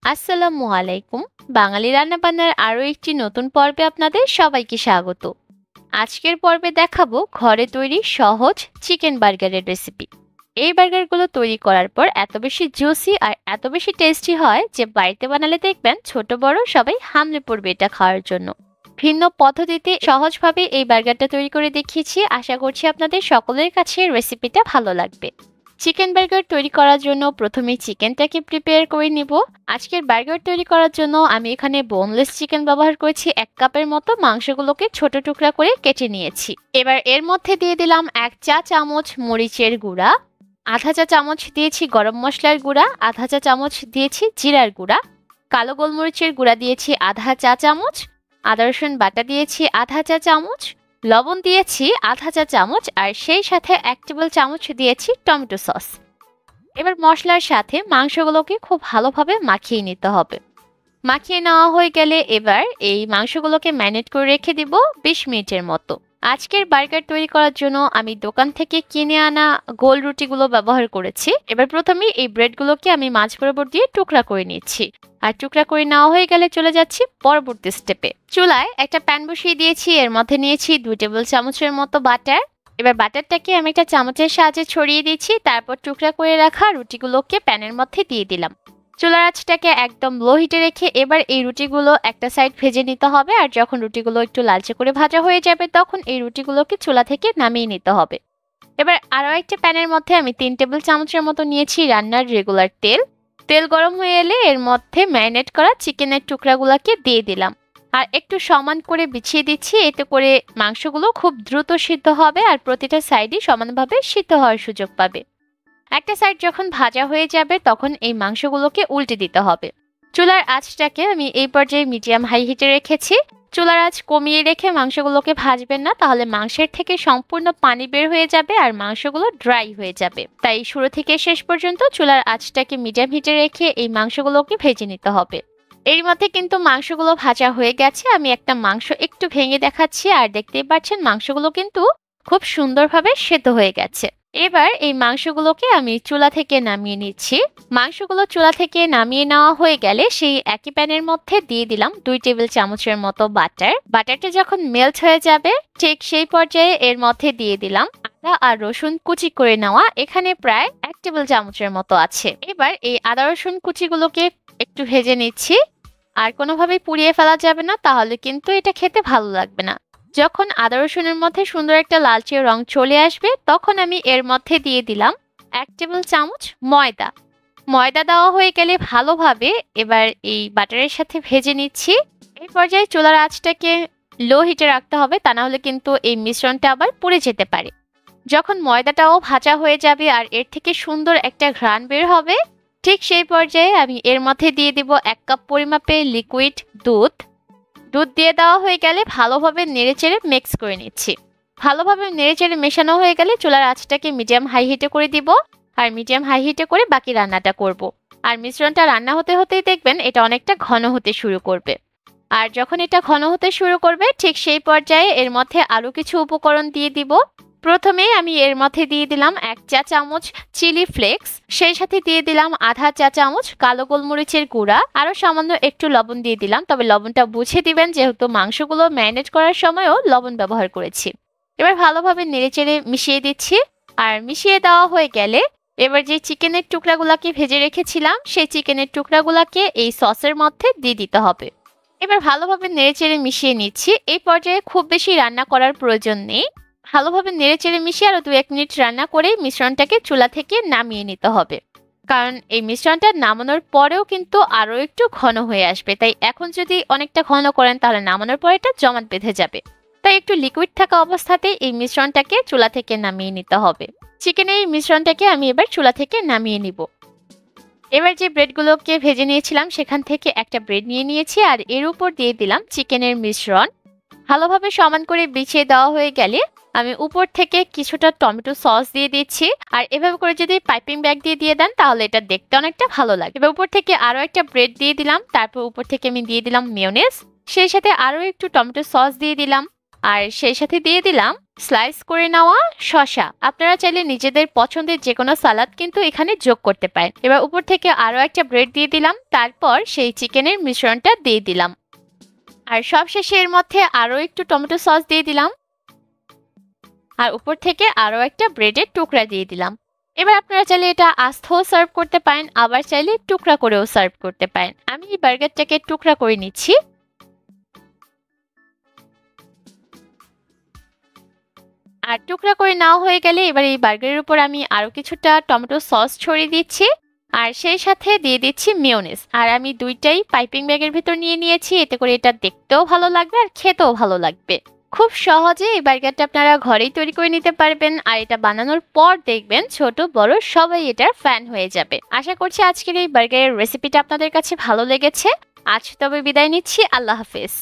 আসসালামু আলাইকুম। বাঙালি রান্নাবান্নার আরো একটি নতুন পর্বে আপনাদের সবাইকে স্বাগত। আজকের পর্বে দেখাবো ঘরে তৈরি সহজ চিকেন বার্গারের রেসিপি। এই বার্গারগুলো তৈরি করার পর এত বেশি জুসি আর এত বেশি টেস্টি হয় যে বাড়িতে বানালে দেখবেন ছোট বড় সবাই হামলে পড়বে এটা খাওয়ার জন্য। ভিন্ন পদ্ধতিতে সহজভাবে এই বার্গারটা তৈরি করে দেখিয়েছি। আশা করছি আপনাদের সকলের কাছে রেসিপিটা ভালো লাগবে। চিকেন বার্গার তৈরি করার জন্য প্রথমে চিকেনটাকে প্রিপেয়ার করে নিব। আজকের বার্গার তৈরি করার জন্য আমি এখানে বোনলেস চিকেন ব্যবহার করেছি। 1 কাপের মতো মাংসগুলোকে ছোট টুকরা করে কেটে নিয়েছি। এবার এর মধ্যে দিয়ে দিলাম 1 চা চামচ মরিচের গুঁড়া, আধা চা চামচ দিয়েছি গরম মশলার গুঁড়া, আধা চা চামচ দিয়েছি জিরার গুঁড়া, কালো গোলমরিচের গুঁড়া দিয়েছি আধা চা চামচ, আদা রসুন বাটা দিয়েছি আধা চা চামচ, লবণ দিয়েছি আধা চা চামচ, আর সেই সাথে 1 টেবিল চামচ দিয়েছি টমেটো সস। এবার মশলার সাথে মাংসগুলোকে খুব ভালোভাবে মাখিয়ে নিতে হবে। মাখিয়ে নেওয়া হয়ে গেলে এবার এই মাংসগুলোকে ম্যারিনেট করে রেখে দিব 20 মিনিটের মতো। আজকের বার্গার তৈরি করার জন্য আমি দোকান থেকে কিনে আনা গোল রুটিগুলো ব্যবহার করেছি। এবার প্রথমে এই ব্রেডগুলোকে আমি মাঝ বরাবর দিয়ে টুকরা করে নিচ্ছি। আর টুকরা করে নেওয়া হয়ে গেলে চলে যাচ্ছি পরবর্তী স্টেপে। চুলায় একটা প্যান বসিয়ে দিয়েছি, এর মধ্যে নিয়েছি 2 টেবিল চামচের মতো বাটার। এবার বাটারটাকে আমি একটা চামচের সাহায্যে ছড়িয়ে দিচ্ছি, তারপর টুকরা করে রাখা রুটিগুলোকে প্যানের মধ্যে দিয়ে দিলাম। চুলার আঁচটাকে একদম লো হিটে রেখে এবার এই রুটিগুলো একটা সাইড ভেজে নিতে হবে। আর যখন রুটিগুলো একটু লালচে করে ভাজা হয়ে যাবে তখন এই রুটিগুলোকে চুলা থেকে নামিয়ে নিতে হবে। এবার আরও একটা প্যানের মধ্যে আমি 3 টেবিল চামচের মতো নিয়েছি রান্নার রেগুলার তেল। তেল গরম হয়ে এলে এর মধ্যে ম্যারিনেট করা চিকেনের টুকরাগুলোকে দিয়ে দিলাম আর একটু সমান করে বিছিয়ে দিচ্ছি। এতে করে মাংসগুলো খুব দ্রুত সিদ্ধ হবে আর প্রতিটা সাইডই সমানভাবে সিদ্ধ হওয়ার সুযোগ পাবে। একটা সাইড যখন ভাজা হয়ে যাবে তখন এই মাংসগুলোকে উল্টে দিতে হবে। চুলার আঁচটাকে আমি এই পর্যায়ে মিডিয়াম হাই হিটে রেখেছি। চুলার আঁচ কমিয়ে রেখে মাংসগুলোকে ভাজবেন না, তাহলে মাংসের থেকে সম্পূর্ণ পানি বের হয়ে যাবে আর মাংসগুলো ড্রাই হয়ে যাবে। তাই শুরু থেকে শেষ পর্যন্ত চুলার আঁচটাকে মিডিয়াম হিটে রেখে এই মাংসগুলোকে ভেজে নিতে হবে। এর মধ্যে কিন্তু মাংসগুলো ভাজা হয়ে গেছে। আমি একটা মাংস একটু ভেঙে দেখাচ্ছি আর দেখতেই পাচ্ছেন মাংসগুলো কিন্তু খুব সুন্দরভাবে সেদ্ধ হয়ে গেছে। এবার এই মাংসগুলোকে আমি চুলা থেকে নামিয়ে নিচ্ছি। মাংসগুলো চুলা থেকে নামিয়ে নেওয়া হয়ে গেলে সেই একই প্যানের মধ্যে দিয়ে দিলাম 2 টেবিল চামচের মতো বাটার। বাটারটা যখন মেল্ট হয়ে যাবে ঠিক সেই পর্যায়ে এর মধ্যে দিয়ে দিলাম আদা আর রসুন কুচি করে নেওয়া, এখানে প্রায় 1 টেবিল চামচের মতো আছে। এবার এই আদা রসুন কুচিগুলোকে একটু ভেজে নিচ্ছি। আর কোনোভাবেই পুড়িয়ে ফেলা যাবে না, তাহলে কিন্তু এটা খেতে ভালো লাগবে না। যখন আদা রসুনের মধ্যে সুন্দর একটা লালচে রং চলে আসবে তখন আমি এর মধ্যে দিয়ে দিলাম 1 টেবিল চামচ ময়দা। ময়দা দেওয়া হয়ে গেলে ভালোভাবে এবার এই বাটারের সাথে ভেজে নিচ্ছি। এই পর্যায়ে চুলার আঁচটাকে লো হিটে রাখতে হবে, তা না হলে কিন্তু এই মিশ্রণটা আবার পুড়ে যেতে পারে। যখন ময়দাটাও ভাজা হয়ে যাবে আর এর থেকে সুন্দর একটা ঘ্রাণ বের হবে ঠিক সেই পর্যায়ে আমি এর মধ্যে দিয়ে দিব 1 কাপ পরিমাপে লিকুইড দুধ। দুধ দিয়ে দেওয়া হয়ে গেলে ভালোভাবে নেড়েচেড়ে মিক্স করে নিচ্ছি। ভালোভাবে নেড়েচেড়ে মেশানো হয়ে গেলে চুলার আঁচটাকে মিডিয়াম হাই হিটে করে দিব আর মিডিয়াম হাই হিটে করে বাকি রান্নাটা করব। আর মিশ্রণটা রান্না হতে হতেই দেখবেন এটা অনেকটা ঘন হতে শুরু করবে। আর যখন এটা ঘন হতে শুরু করবে ঠিক সেই পর্যায়ে এর মধ্যে আরও কিছু উপকরণ দিয়ে দিব। প্রথমেই আমি এর মধ্যে দিয়ে দিলাম 1 চা চামচ চিলি ফ্লেক্স, সেই সাথে দিয়ে দিলাম আধা চা চামচ কালো গোলমরিচের গুঁড়া, আরও সামান্য একটু লবণ দিয়ে দিলাম, তবে লবণটা বুঝে দিবেন যেহেতু মাংসগুলো ম্যারিনেট করার সময়ও লবণ ব্যবহার করেছি। এবার ভালোভাবে নেড়েচেড়ে মিশিয়ে দিচ্ছি। আর মিশিয়ে দেওয়া হয়ে গেলে এবার যে চিকেনের টুকরাগুলোকে ভেজে রেখেছিলাম সেই চিকেনের টুকরাগুলোকে এই সসের মধ্যে দিয়ে দিতে হবে। এবার ভালোভাবে নেড়েচেড়ে মিশিয়ে নিচ্ছি। এই পর্যায়ে খুব বেশি রান্না করার প্রয়োজন নেই। ভালোভাবে নেড়েচেড়ে মিশিয়ে আরও 2-1 মিনিট রান্না করে মিশ্রণটাকে চুলা থেকে নামিয়ে নিতে হবে, কারণ এই মিশ্রণটা নামানোর পরেও কিন্তু আরও একটু ঘন হয়ে আসবে। তাই এখন যদি অনেকটা ঘন করেন তাহলে নামানোর পরে এটা জমাট বেঁধে যাবে। তাই একটু লিকুইড থাকা অবস্থাতেই এই মিশ্রণটাকে চুলা থেকে নামিয়ে নিতে হবে। চিকেনের এই মিশ্রণটাকে আমি এবার চুলা থেকে নামিয়ে নিব। এবার যে ব্রেডগুলোকে ভেজে নিয়েছিলাম সেখান থেকে একটা ব্রেড নিয়ে নিয়েছি আর এর উপর দিয়ে দিলাম চিকেনের মিশ্রণ। ভালোভাবে সমান করে বিছিয়ে দেওয়া হয়ে গেলে আমি উপর থেকে কিছুটা টমেটো সস দিয়ে দিচ্ছি। আর এভাবে করে যদি পাইপিং ব্যাগ দিয়ে দেন তাহলে এটা দেখতে অনেকটা ভালো লাগে। এবার উপর থেকে আরও একটা ব্রেড দিয়ে দিলাম, তারপর উপর থেকে আমি দিয়ে দিলাম মেয়োনেজ, সেই সাথে আরও একটু টমেটো সস দিয়ে দিলাম আর সেই সাথে দিয়ে দিলাম স্লাইস করে নেওয়া শসা। আপনারা চাইলে নিজেদের পছন্দের যে কোনো সালাদ কিন্তু এখানে যোগ করতে পারেন। এবার উপর থেকে আরো একটা ব্রেড দিয়ে দিলাম, তারপর সেই চিকেনের মিশ্রণটা দিয়ে দিলাম, আর সবশেষে এর মধ্যে আরো একটু টমেটো সস দিয়ে দিলাম, আর উপর থেকে আরো একটা ব্রেডের টুকরা দিয়ে দিলাম। এবার আপনারা চাইলে এটা আস্তেও সার্ভ করতে পারেন, আবার চাইলে টুকরা করেও সার্ভ করতে পারেন। আমি এই বার্গারটাকে টুকরা করে নিচ্ছি। আর টুকরা করে নেওয়া হয়ে গেলে এবার এই বার্গারের উপর আমি আরো কিছুটা টমেটো সস ছড়িয়ে দিচ্ছি, আর সেই সাথে দিয়ে দিচ্ছি মেয়োনেজ। আর আমি দুইটাই পাইপিং ব্যাগের ভিতর নিয়ে নিয়েছি, এতে করে এটা দেখতেও ভালো লাগবে আর খেতেও ভালো লাগবে। খুব সহজে এই বার্গারটা আপনারা ঘরেই তৈরি করে নিতে পারবেন, আর এটা বানানোর পর দেখবেন ছোট বড় সবাই এটার ফ্যান হয়ে যাবে। আশা করছি আজকের এই বার্গারের রেসিপিটা আপনাদের কাছে ভালো লেগেছে। আজ তবে বিদায় নিচ্ছি, আল্লাহ হাফেজ।